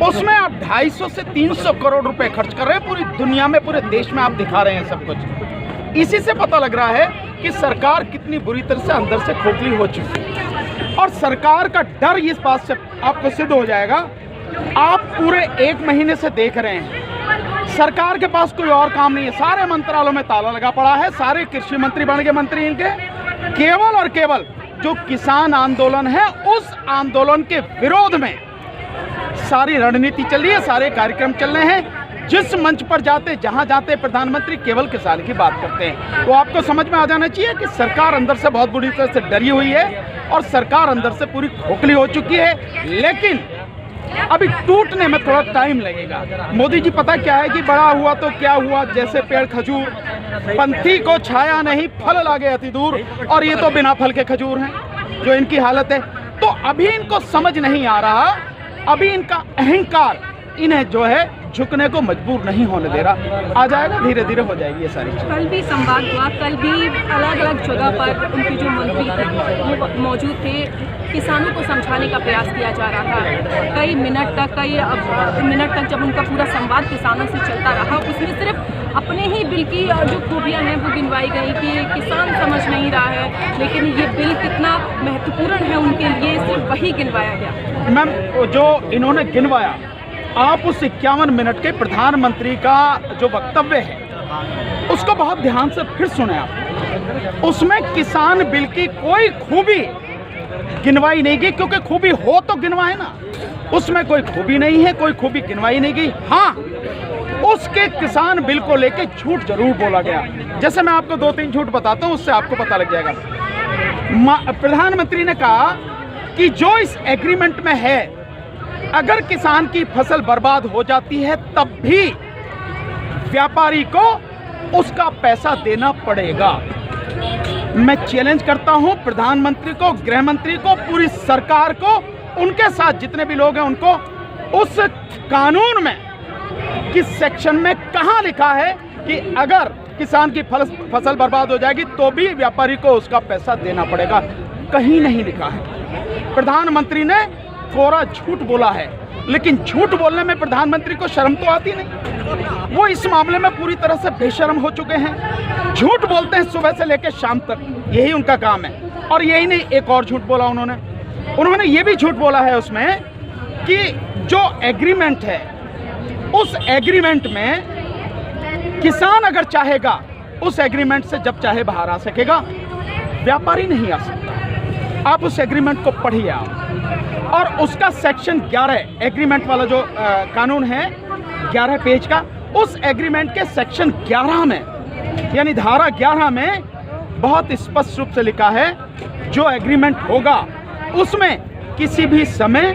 उसमें आप 250 से 300 करोड़ रुपए खर्च कर रहे हैं। पूरी दुनिया में, पूरे देश में आप दिखा रहे हैं सब कुछ। इसी से पता लग रहा है कि सरकार कितनी बुरी तरह से अंदर से खोखली हो चुकी है। और सरकार का डर इस बात से आपको सिद्ध हो जाएगा। आप पूरे 1 महीने से देख रहे हैं सरकार के पास कोई और काम नहीं है। सारे मंत्रालयों में ताला लगा पड़ा है। सारे कृषि मंत्री बन गए मंत्री इनके। केवल और केवल जो किसान आंदोलन है, उस आंदोलन के विरोध में सारी रणनीति चल रही है, सारे कार्यक्रम चल रहे हैं। जिस मंच पर जाते, जहां जाते, प्रधानमंत्री केवल किसान की बात करते हैं। तो आपको समझ में आ जाना चाहिए कि सरकार अंदर से बहुत बुरी तरह से डरी हुई है और सरकार अंदर से पूरी खोखली हो चुकी है। लेकिन अभी टूटने में थोड़ा टाइम लगेगा। मोदी जी पता क्या है कि बड़ा हुआ तो क्या हुआ, जैसे पेड़ खजूर, पंथी को छाया नहीं, फल लागे अति दूर। और ये तो बिना फल के खजूर हैं जो इनकी हालत है। तो अभी इनको समझ नहीं आ रहा, अभी इनका अहंकार इन्हें जो है झुकने को मजबूर नहीं होने दे रहा। आ जाएगा, धीरे धीरे हो जाएगी ये सारी चीज़। कल भी संवाद हुआ, कल भी अलग अलग जगह पर उनके जो मंत्री थे वो मौजूद थे। किसानों को समझाने का प्रयास किया जा रहा था। कई मिनट तक जब उनका पूरा संवाद किसानों से चलता रहा, उसमें सिर्फ अपने ही बिल की जो खूबियाँ हैं वो गिनवाई गई कि किसान समझ नहीं रहा है, लेकिन ये बिल कितना महत्वपूर्ण है उनके लिए, सिर्फ वही गिनवाया गया। मैम, जो इन्होंने गिनवाया, आप उस 51 मिनट के प्रधानमंत्री का जो वक्तव्य है उसको बहुत ध्यान से फिर सुने आप। उसमें किसान बिल की कोई खूबी गिनवाई नहीं गई, क्योंकि खूबी हो तो गिनवाए ना। उसमें कोई खूबी नहीं है, कोई खूबी गिनवाई नहीं गई। हाँ, उसके किसान बिल को लेके झूठ जरूर बोला गया। जैसे मैं आपको 2-3 झूठ बताता हूँ, उससे आपको पता लग जाएगा। प्रधानमंत्री ने कहा कि जो इस एग्रीमेंट में है, अगर किसान की फसल बर्बाद हो जाती है तब भी व्यापारी को उसका पैसा देना पड़ेगा। मैं चैलेंज करता हूं प्रधानमंत्री को, गृह मंत्री को, पूरी सरकार को, उनके साथ जितने भी लोग हैं उनको, उस कानून में किस सेक्शन में कहां लिखा है कि अगर किसान की फसल बर्बाद हो जाएगी तो भी व्यापारी को उसका पैसा देना पड़ेगा। कहीं नहीं लिखा है। प्रधानमंत्री ने कोरा झूठ बोला है, लेकिन झूठ बोलने में प्रधानमंत्री को शर्म तो आती नहीं। वो इस मामले में पूरी तरह से बेशर्म हो चुके हैं। झूठ बोलते हैं सुबह से लेकर शाम तक, यही उनका काम है। और यही नहीं, एक और झूठ बोला उन्होंने ये भी झूठ बोला है उसमें कि जो एग्रीमेंट है, उस एग्रीमेंट में किसान अगर चाहेगा उस एग्रीमेंट से जब चाहे बाहर आ सकेगा, व्यापारी नहीं आ सकता। आप उस एग्रीमेंट को पढ़िए आप, और उसका सेक्शन 11 एग्रीमेंट वाला जो कानून है 11 पेज का, उस एग्रीमेंट के सेक्शन 11 में, यानी धारा 11 में बहुत स्पष्ट रूप से लिखा है जो एग्रीमेंट होगा उसमें किसी भी समय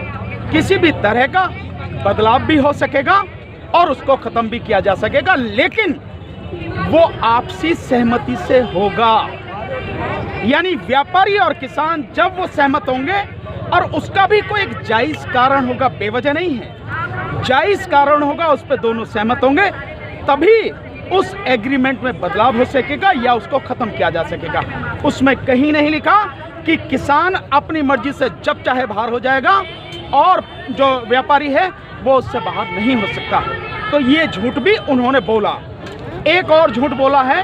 किसी भी तरह का बदलाव भी हो सकेगा और उसको खत्म भी किया जा सकेगा, लेकिन वो आपसी सहमति से होगा। यानी व्यापारी और किसान जब वो सहमत होंगे, और उसका भी कोई एक जायज कारण होगा, बेवजह नहीं है, जायज कारण होगा, उस पर दोनों सहमत होंगे, तभी उस एग्रीमेंट में बदलाव हो सकेगा या उसको खत्म किया जा सकेगा। उसमें कहीं नहीं लिखा कि किसान अपनी मर्जी से जब चाहे बाहर हो जाएगा और जो व्यापारी है वो उससे बाहर नहीं हो सकता। तो ये झूठ भी उन्होंने बोला। एक और झूठ बोला है,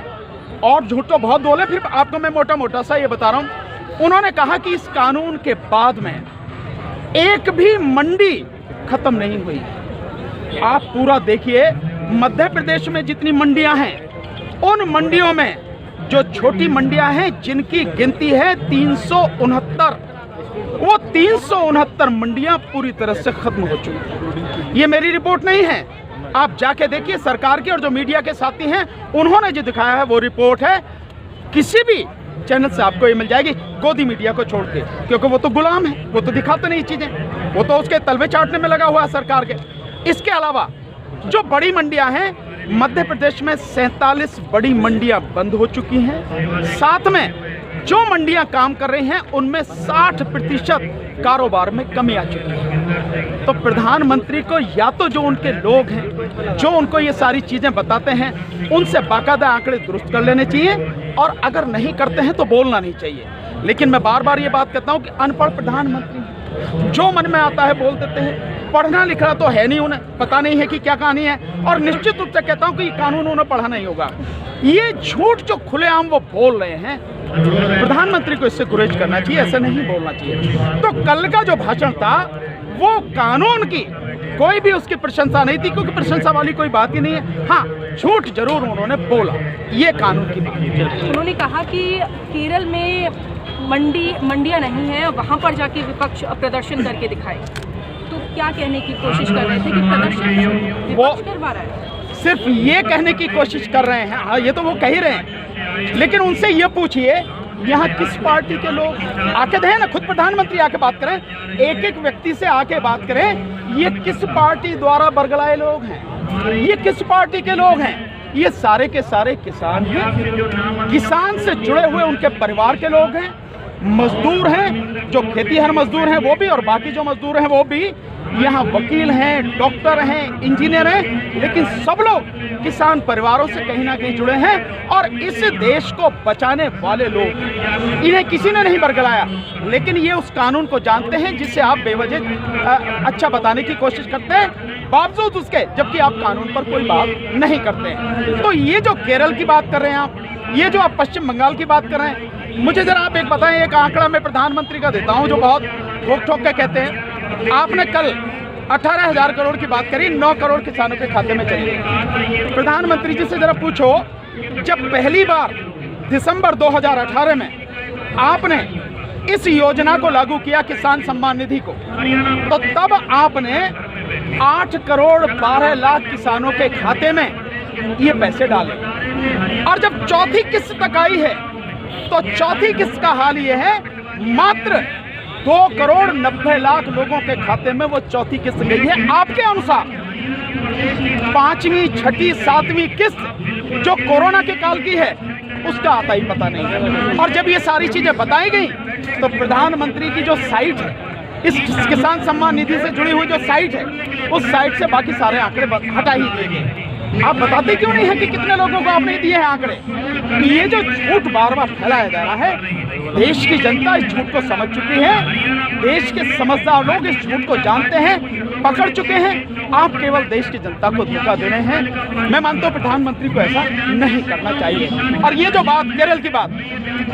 और झूठ तो बहुत बोले, फिर आपको मैं मोटा मोटा सा ये बता रहा हूँ। उन्होंने कहा कि इस कानून के बाद में एक भी मंडी खत्म नहीं हुई। आप पूरा देखिए, मध्य प्रदेश में जितनी मंडियां हैं, उन मंडियों में जो छोटी मंडियां हैं जिनकी गिनती है 369, वो 369 मंडियां पूरी तरह से खत्म हो चुकी हैं। ये मेरी रिपोर्ट नहीं है, आप जाके देखिए। सरकार के और जो मीडिया के साथी हैं उन्होंने जो दिखाया है वो रिपोर्ट है। किसी भी चैनल से आपको ये मिल जाएगी, गोदी मीडिया को छोड़ के, क्योंकि वो तो गुलाम है, वो तो दिखाते नहीं चीजें, वो तो उसके तलवे चाटने में लगा हुआ है सरकार के। इसके अलावा जो बड़ी मंडियां हैं, मध्य प्रदेश में 47 बड़ी मंडियां बंद हो चुकी हैं। साथ में जो मंडियां काम कर रही हैं उनमें 60% कारोबार में कमी आ चुकी है। तो प्रधानमंत्री को या तो जो उनके लोग हैं, जो उनको ये सारी चीजें बताते हैं, उनसे बाकायदा आंकड़े दुरुस्त कर लेने चाहिए, और अगर नहीं करते हैं तो बोलना नहीं चाहिए। लेकिन मैं बार बार ये बात कहता हूँ कि अनपढ़ प्रधानमंत्री जो मन में आता है बोल देते हैं। पढ़ना लिखना तो है नहीं, उन्हें पता नहीं है कि क्या कहानी है, और निश्चित रूप से कहता हूं कि कानून उन्हें पढ़ा नहीं होगा। ये झूठ जो खुलेआम वो बोल रहे हैं, प्रधानमंत्री को इससे गुरेज करना चाहिए, ऐसा नहीं बोलना चाहिए। तो कल का जो भाषण था वो कानून की कोई भी उसकी प्रशंसा नहीं थी, क्योंकि प्रशंसा वाली कोई बात ही नहीं है। हाँ, झूठ जरूर उन्होंने बोला, ये कानून की बात है। उन्होंने कहा कि केरल में मंडियां नहीं है, वहां पर जाके विपक्ष प्रदर्शन करके दिखाए। तो क्या कहने की कोशिश कर रहे थे कि प्रदर्शन विपक्ष करवा रहा है? सिर्फ ये कहने की कोशिश कर रहे हैं। हाँ, ये तो वो कह ही रहे हैं, लेकिन उनसे ये पूछिए यहाँ किस पार्टी के लोग आके दें ना, खुद प्रधानमंत्री आके बात करें, एक एक व्यक्ति से आके बात करें, ये किस पार्टी द्वारा बरगलाए लोग हैं, ये किस पार्टी के लोग हैं। ये सारे के सारे किसान हैं, किसान से जुड़े हुए उनके परिवार के लोग हैं, मजदूर हैं, जो खेतीहर मजदूर हैं वो भी, और बाकी जो मजदूर हैं वो भी। यहाँ वकील हैं, डॉक्टर हैं, इंजीनियर हैं, लेकिन सब लोग किसान परिवारों से कहीं ना कहीं जुड़े हैं और इस देश को बचाने वाले लोग। इन्हें किसी ने नहीं बरगलाया, लेकिन ये उस कानून को जानते हैं जिससे आप बेवजह अच्छा बताने की कोशिश करते हैं, बावजूद उसके जबकि आप कानून पर कोई बात नहीं करते हैं। तो ये जो केरल की बात कर रहे हैं आप, ये जो आप पश्चिम बंगाल की बात कर रहे हैं, मुझे जरा आप एक बताएं, एक आंकड़ा मैं प्रधानमंत्री का देता हूं जो बहुत ठोक ठोक के कहते हैं। आपने कल 18,000 करोड़ की बात करी, 9 करोड़ किसानों के खाते में चली गई। प्रधानमंत्री जी से जरा पूछो, जब पहली बार दिसंबर 2018 में आपने इस योजना को लागू किया, किसान सम्मान निधि को, तो तब आपने 8 करोड़ 12 लाख किसानों के खाते में ये पैसे डाले, और जब चौथी किस्त तक आई है तो चौथी किस्त का हाल ये है, मात्र 2 करोड़ 90 लाख लोगों के खाते में वो चौथी किस्त गई है। आपके अनुसार 5वीं, 6ठी, 7वीं किस्त जो कोरोना के काल की है उसका आता ही पता नहीं है। और जब ये सारी चीजें बताई गई तो प्रधानमंत्री की जो साइट है, इस किसान सम्मान निधि से जुड़ी हुई जो साइट है, उस साइट से बाकी सारे आंकड़े हटा ही दिए गए। आप बताते क्यों नहीं है कि कितने लोगों को आपने दिए हैं आंकड़े? ये जो झूठ बार बार फैलाया जा रहा है, देश की जनता इस झूठ को समझ चुकी है, देश के समझदार लोग इस झूठ को जानते हैं, पकड़ चुके हैं। आप केवल देश की जनता को धोखा दे रहे हैं। मैं मानता हूं प्रधानमंत्री को ऐसा नहीं करना चाहिए। और ये जो बात केरल की बात,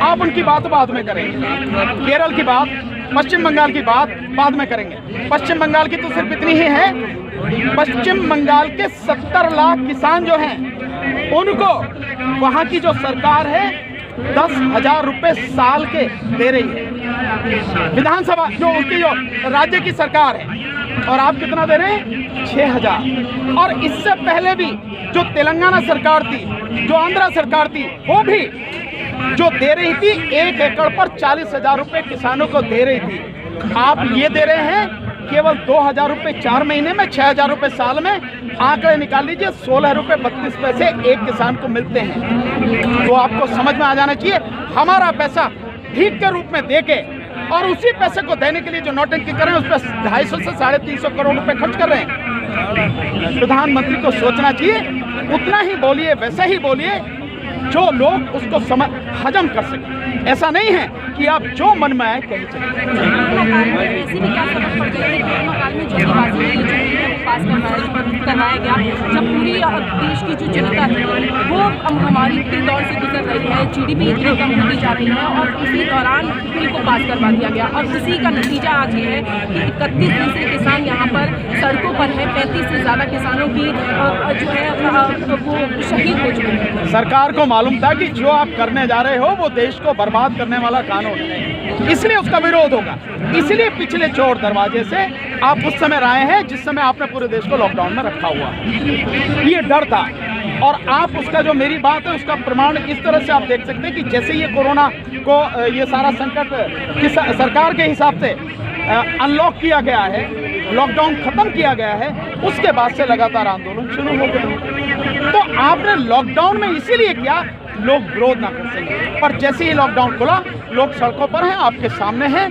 आप उनकी बात बाद में करेंगे, केरल की बात, पश्चिम बंगाल की बात बाद में करेंगे। पश्चिम बंगाल की तो सिर्फ इतनी ही है, पश्चिम बंगाल के 70 लाख किसान जो हैं उनको वहां की जो सरकार है 10,000 रुपए साल के दे रही है, विधानसभा जो उनकी जो राज्य की सरकार है, और आप कितना दे रहे हैं? 6,000। और इससे पहले भी जो तेलंगाना सरकार थी, जो आंध्रा सरकार थी, वो भी जो दे रही थी 1 एकड़ पर 40,000 रुपए किसानों को दे रही थी। आप ये दे रहे हैं केवल 2,000 रुपए 4 महीने में, 6,000 रुपए साल में। आंकड़े निकाल लीजिए, 16 रुपए 32 पैसे एक किसान को मिलते हैं। तो आपको समझ में आ जाना चाहिए, हमारा पैसा भीख के रूप में देके और उसी पैसे को देने के लिए जो नौटंकी कर रहे हैं उस पर 250 से 350 करोड़ रुपए खर्च कर रहे हैं। प्रधानमंत्री को सोचना चाहिए, उतना ही बोलिए, वैसा ही बोलिए जो लोग उसको समझ हजम कर सकें। ऐसा नहीं है कि आप जो मन में आए कहीं चले। करवाया गया, जब पूरी देश की जो जनता थी वो हमारी इतनी दौर से गुजर रही है, GDP इतनी कम होती जा रही है, और इसी दौरान बिल को पास करवा दिया गया। और उसी का नतीजा आज ये है कि 31 फीसदी किसान यहाँ पर सड़कों पर है, 35 से ज़्यादा किसानों की जो है वो शहीद हो चुके हैं। सरकार को मालूम था कि जो आप करने जा रहे हो वो देश को बर्बाद करने वाला कानून है, इसलिए उसका विरोध होगा। इसलिए पिछले चोर दरवाजे से आप उस समय आए हैं जिस समय आपने पूरे देश को लॉकडाउन में रखा हुआ है। ये डर था, और आप उसका जो मेरी बात है उसका प्रमाण इस तरह से आप देख सकते हैं कि जैसे ये कोरोना को ये सारा संकट सरकार के हिसाब से अनलॉक किया गया है, लॉकडाउन खत्म किया गया है, उसके बाद से लगातार आंदोलन शुरू हो गए। तो आपने लॉकडाउन में इसीलिए किया लोग विरोध ना कर सके, पर जैसे ही लॉकडाउन खुला लोग सड़कों पर हैं, आपके सामने हैं।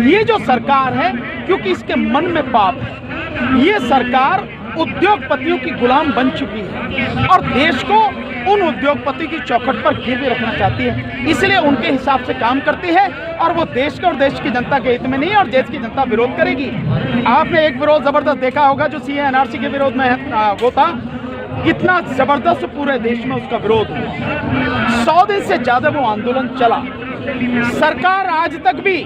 ये जो सरकार है, क्योंकि इसके मन में पाप है, ये सरकार उद्योगपतियों की गुलाम बन चुकी है और देश को उन उद्योगपति की चौखट पर गिरवी रखना चाहती है, इसलिए उनके हिसाब से काम करती है और वो देश के और देश की जनता के हित में नहीं और देश की जनता विरोध करेगी। आपने एक विरोध जबरदस्त देखा होगा जो सीए एनआरसी के विरोध में वो था, कितना जबरदस्त पूरे देश में उसका विरोध हुआ। 100 दिन से ज्यादा वो आंदोलन चला। सरकार आज तक भी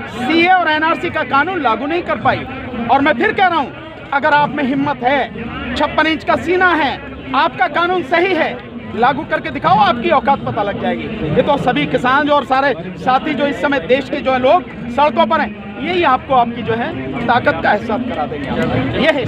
सीए और एनआरसी का कानून लागू नहीं कर पाई। और मैं फिर कह रहा हूं, अगर आप में हिम्मत है, 56 इंच का सीना है, आपका कानून सही है, लागू करके दिखाओ, आपकी औकात पता लग जाएगी। ये तो सभी किसान जो और सारे साथी जो इस समय देश के जो है लोग सड़कों पर हैं, यही आपको आपकी जो है ताकत का एहसास करा देंगे। ये है।